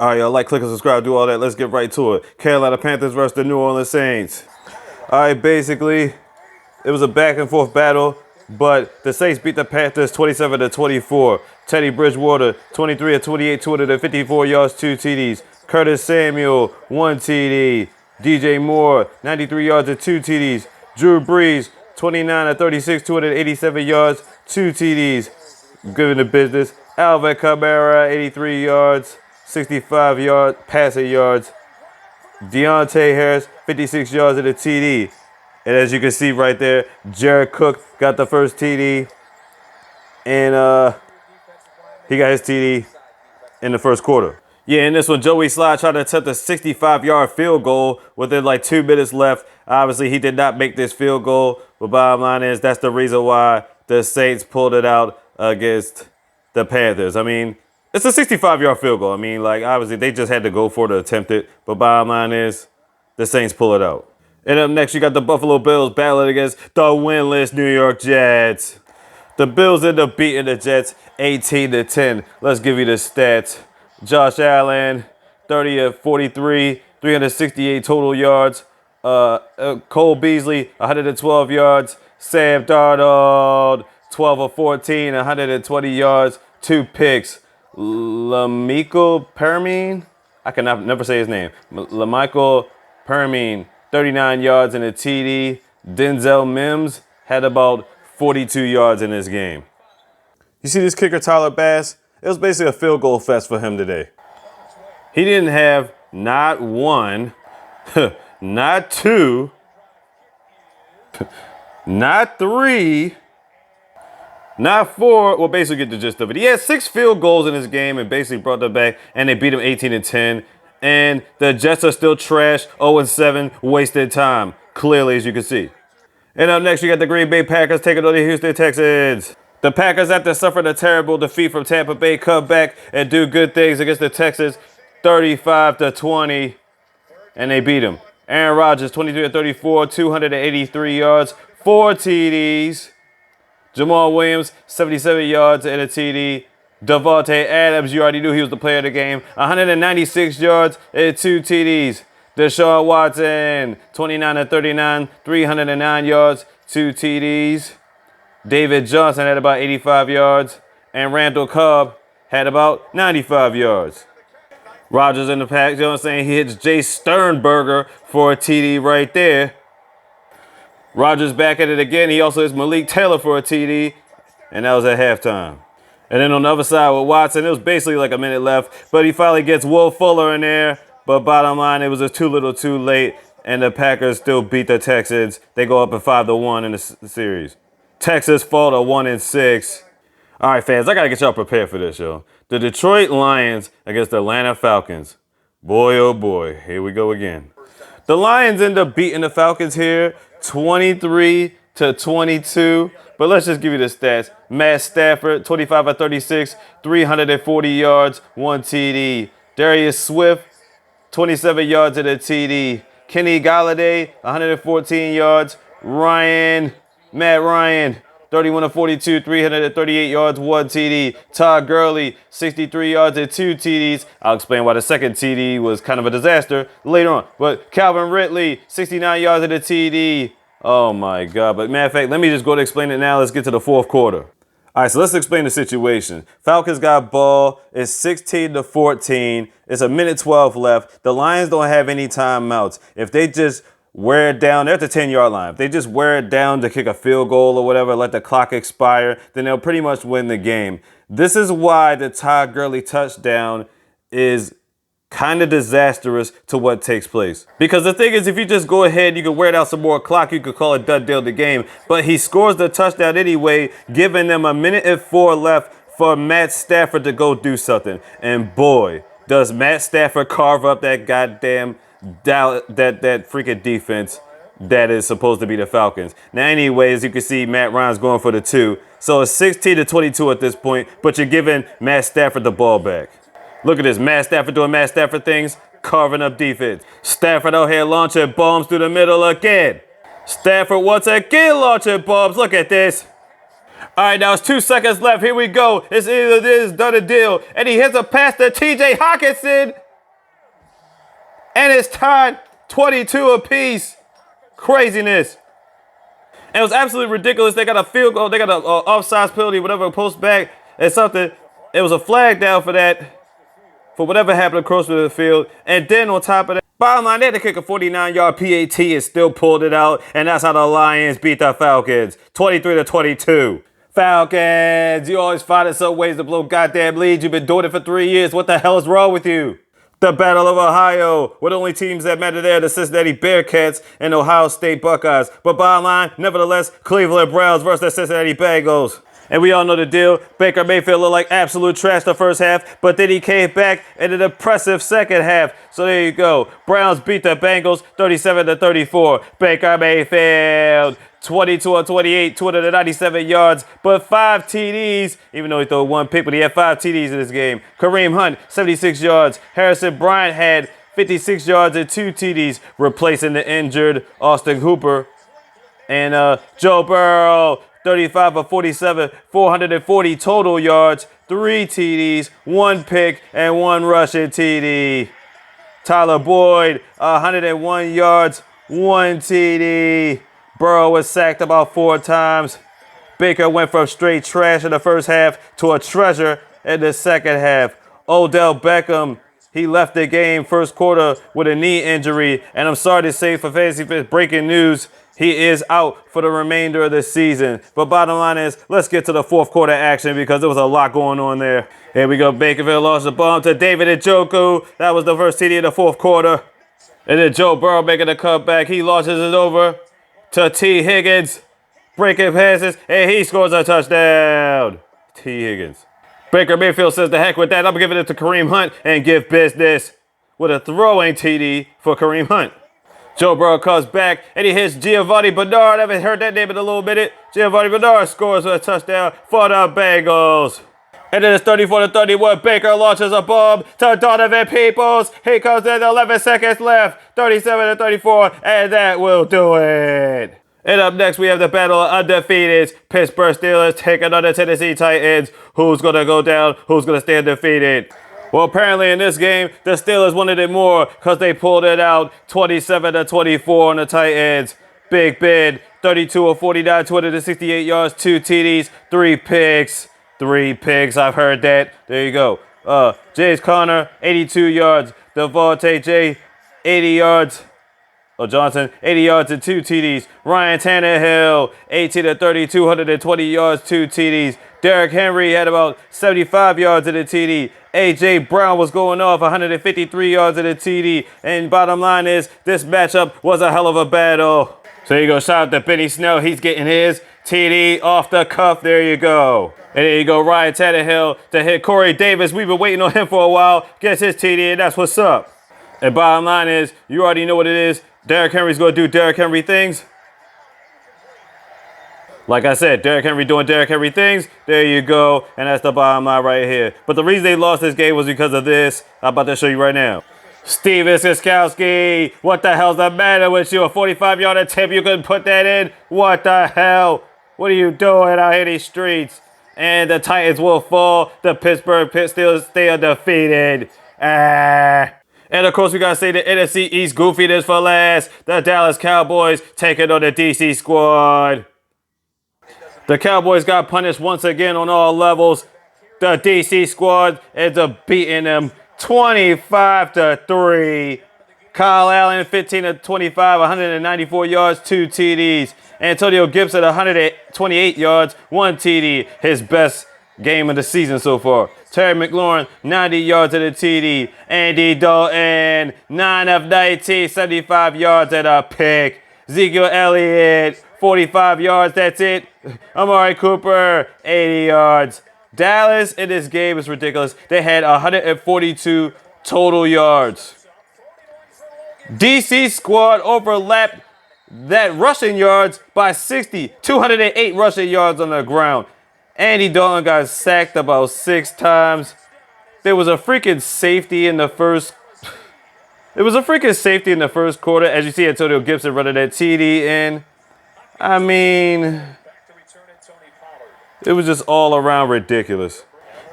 All right, y'all, like, click, and subscribe, do all that. Let's get right to it. Carolina Panthers versus the New Orleans Saints. All right, basically, it was a back and forth battle, but the Saints beat the Panthers 27-24. Teddy Bridgewater, 23 of 28, 254 yards, 2 TDs. Curtis Samuel, 1 TD. DJ Moore, 93 yards and 2 TDs. Drew Brees, 29 of 36, 287 yards, 2 TDs. Giving the business. Alvin Kamara, 83 yards, 65 yards, passing yards. Deontay Harris, 56 yards and a TD. And as you can see right there, Jared Cook got the first TD. And he got his TD in the first quarter. Yeah, in this one, Joey Slye tried to attempt a 65-yard field goal within like 2 minutes left. Obviously, he did not make this field goal. But bottom line is, that's the reason why the Saints pulled it out against the Panthers. I mean, it's a 65-yard field goal. I mean, like, obviously, they just had to go for it to attempt it. But bottom line is, the Saints pull it out. And up next, you got the Buffalo Bills battling against the winless New York Jets. The Bills end up beating the Jets 18-10. Let's give you the stats. Josh Allen, 30 of 43, 368 total yards. Cole Beasley, 112 yards. Sam Darnold, 12 of 14, 120 yards, 2 picks. Lamichael Permine, I cannot never say his name. Lamichael Permine, 39 yards and a TD. Denzel Mims had about 42 yards in this game. You see this kicker, Tyler Bass? It was basically a field goal fest for him today. He didn't have not one, not two, not three, not four. Well, basically get the gist of it. He had 6 field goals in this game and basically brought them back, and they beat him 18-10. And the Jets are still trash, 0-7, wasted time, clearly, as you can see. And up next, you got the Green Bay Packers taking on the Houston Texans. The Packers, after suffering a terrible defeat from Tampa Bay, come back and do good things against the Texans, 35-20, and they beat them. Aaron Rodgers, 23 of 34, 283 yards, 4 TDs. Jamal Williams, 77 yards and a TD. Davante Adams, you already knew he was the player of the game, 196 yards and 2 TDs. Deshaun Watson, 29 of 39, 309 yards, 2 TDs. David Johnson had about 85 yards, and Randall Cobb had about 95 yards. Rodgers in the pack, you know what I'm saying? He hits Jay Sternberger for a TD right there. Rodgers back at it again. He also hits Malik Taylor for a TD, and that was at halftime. And then on the other side with Watson, it was basically like a minute left, but he finally gets Will Fuller in there. But bottom line, it was just too little too late, and the Packers still beat the Texans. They go up at 5-1 in the series. Texas fall to 1-6. All right, fans, I got to get y'all prepared for this, yo. The Detroit Lions against the Atlanta Falcons. Boy, oh boy, here we go again. The Lions end up beating the Falcons here 23-22. But let's just give you the stats. Matt Stafford, 25 of 36, 340 yards, 1 TD. Darius Swift, 27 yards and a TD. Kenny Galladay, 114 yards. Matt Ryan, 31 of 42, 338 yards, 1 TD. Todd Gurley, 63 yards and 2 TDs. I'll explain why the second TD was kind of a disaster later on. But Calvin Ridley, 69 yards and a TD. Oh my God. But matter of fact, let me just go to explain it now. Let's get to the fourth quarter. All right, so let's explain the situation. Falcons got ball. It's 16-14. It's a minute 12 left. The Lions don't have any timeouts. If they just wear it down, they're at the 10-yard line. If they just wear it down to kick a field goal or whatever, let the clock expire, then they'll pretty much win the game. This is why the Todd Gurley touchdown is kind of disastrous to what takes place. Because the thing is, if you just go ahead, you can wear down some more clock, you could call it done deal the game. But he scores the touchdown anyway, giving them a minute and 4 left for Matt Stafford to go do something. And boy, does Matt Stafford carve up that goddamn that freaking defense that is supposed to be the Falcons. Now, anyway, as you can see, Matt Ryan's going for the 2. So it's 16-22 at this point, but you're giving Matt Stafford the ball back. Look at this, Matt Stafford doing Matt Stafford things, carving up defense. Stafford out here launching bombs through the middle again. Stafford once again launching bombs. Look at this. All right, now it's 2 seconds left. Here we go. It's either this, done a deal. And he hits a pass to TJ Hawkinson. And it's tied 22 apiece. Craziness. And it was absolutely ridiculous. They got a field goal. They got an offside penalty, whatever, post back and something. It was a flag down for that, for whatever happened across the field. And then on top of that, bottom line, they had to kick a 49-yard PAT and still pulled it out. And that's how the Lions beat the Falcons, 23-22. Falcons, you always finding some ways to blow goddamn leads. You've been doing it for 3 years. What the hell is wrong with you? The Battle of Ohio, with only teams that matter there, the Cincinnati Bearcats and Ohio State Buckeyes. But bottom line, nevertheless, Cleveland Browns versus the Cincinnati Bengals. And we all know the deal. Baker Mayfield looked like absolute trash the first half, but then he came back in an impressive second half. So there you go. Browns beat the Bengals 37-34. Baker Mayfield 22 of 28, 297 yards, but 5 TDs, even though he threw 1 pick, but he had 5 TDs in this game. Kareem Hunt, 76 yards. Harrison Bryant had 56 yards and 2 TDs, replacing the injured Austin Hooper. And Joe Burrow, 35 of 47, 440 total yards, 3 TDs, 1 pick, and 1 rushing TD. Tyler Boyd, 101 yards, 1 TD. Burrow was sacked about 4 times. Baker went from straight trash in the first half to a treasure in the second half. Odell Beckham, he left the game first quarter with a knee injury. And I'm sorry to say for fantasy breaking news, he is out for the remainder of the season. But bottom line is, let's get to the fourth quarter action because there was a lot going on there. Here we go. Bakerville lost the ball to David Njoku. That was the first TD of the fourth quarter. And then Joe Burrow making a comeback. He launches it over to T. Higgins. Breaking passes, and he scores a touchdown. T. Higgins. Baker Mayfield says the heck with that. I'm giving it to Kareem Hunt and give business with a throwing TD for Kareem Hunt. Joe Burrow comes back, and he hits Giovanni Bernard. I haven't heard that name in a little minute. Giovanni Bernard scores a touchdown for the Bengals. And then it's 34-31. Baker launches a bomb to Donovan Peoples. He comes in 11 seconds left. 37-34, and that will do it. And up next, we have the battle of undefeateds. Pittsburgh Steelers taking on the Tennessee Titans. Who's going to go down? Who's going to stay undefeated? Well, apparently in this game, the Steelers wanted it more because they pulled it out 27-24 on the Titans. Big Ben, 32 of 49, 268 yards, 2 TDs, 3 picks. 3 picks, I've heard that. There you go. James Conner, 82 yards. Devontae J, 80 yards. Johnson, 80 yards and 2 TDs. Ryan Tannehill, 18-30, 220 yards, 2 TDs. Derrick Henry had about 75 yards in the TD. A.J. Brown was going off 153 yards in the TD. And bottom line is, this matchup was a hell of a battle. So there you go. Shout out to Benny Snell. He's getting his TD off the cuff. There you go. And there you go. Ryan Tannehill to hit Corey Davis. We've been waiting on him for a while. Gets his TD, and that's what's up. And bottom line is, you already know what it is. Derrick Henry's going to do Derrick Henry things. Like I said, Derrick Henry doing Derrick Henry things. There you go. And that's the bottom line right here. But the reason they lost this game was because of this. I'm about to show you right now. Steven Siskowski, what the hell's the matter with you? A 45-yard attempt, you couldn't put that in? What the hell? What are you doing out here in these streets? And the Titans will fall. The Pittsburgh Steelers stay undefeated. And of course, we got to say the NFC East goofiness for last. The Dallas Cowboys taking on the DC squad. The Cowboys got punished once again on all levels. The DC squad ends up beating them 25-3. Kyle Allen, 15-25, 194 yards, 2 TDs. Antonio Gibson, 128 yards, 1 TD. His best game of the season so far. Terry McLaurin, 90 yards at a TD. Andy Dalton, 9 of 19, 75 yards at a pick. Ezekiel Elliott, 45 yards, that's it. Amari Cooper, 80 yards. Dallas in this game is ridiculous. They had 142 total yards. DC squad overlapped that rushing yards by 60. 208 rushing yards on the ground. Andy Dalton got sacked about 6 times. There was a freaking safety in the first. There was a freaking safety in the first quarter. As you see, Antonio Gibson running that TD in. I mean, it was just all around ridiculous.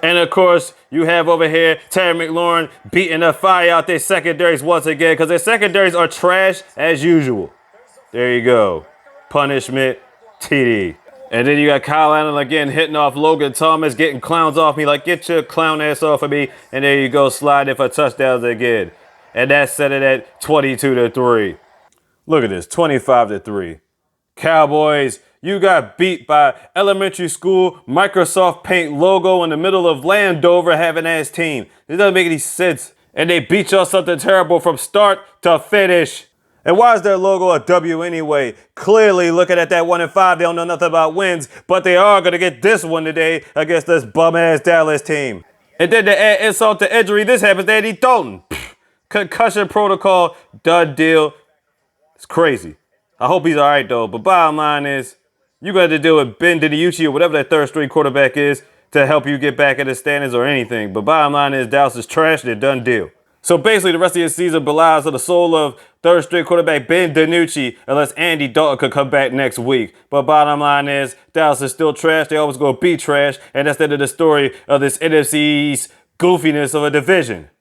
And of course, you have over here Terry McLaurin beating the fire out their secondaries once again because their secondaries are trash as usual. There you go. Punishment, TD. And then you got Kyle Allen again hitting off Logan Thomas, getting clowns off me like, get your clown ass off of me. And there you go, sliding for touchdowns again. And that set it at 22-3. Look at this, 25-3. Cowboys, you got beat by elementary school Microsoft Paint logo in the middle of Landover having ass team. This doesn't make any sense. And they beat y'all something terrible from start to finish. And why is their logo a W anyway? Clearly, looking at that 1-5, they don't know nothing about wins, but they are going to get this one today against this bum-ass Dallas team. And then to add insult to injury, this happens to Andy Dalton. Concussion protocol, done deal. It's crazy. I hope he's all right, though. But bottom line is, you got to deal with Ben DiNucci or whatever that third-string quarterback is to help you get back in the standings or anything. But bottom line is, Dallas is trash. They're done deal. So basically, the rest of your season relies on the soul of third-string quarterback Ben DiNucci, unless Andy Dalton could come back next week. But bottom line is, Dallas is still trash. They always going to be trash. And that's the end of the story of this NFC East goofiness of a division.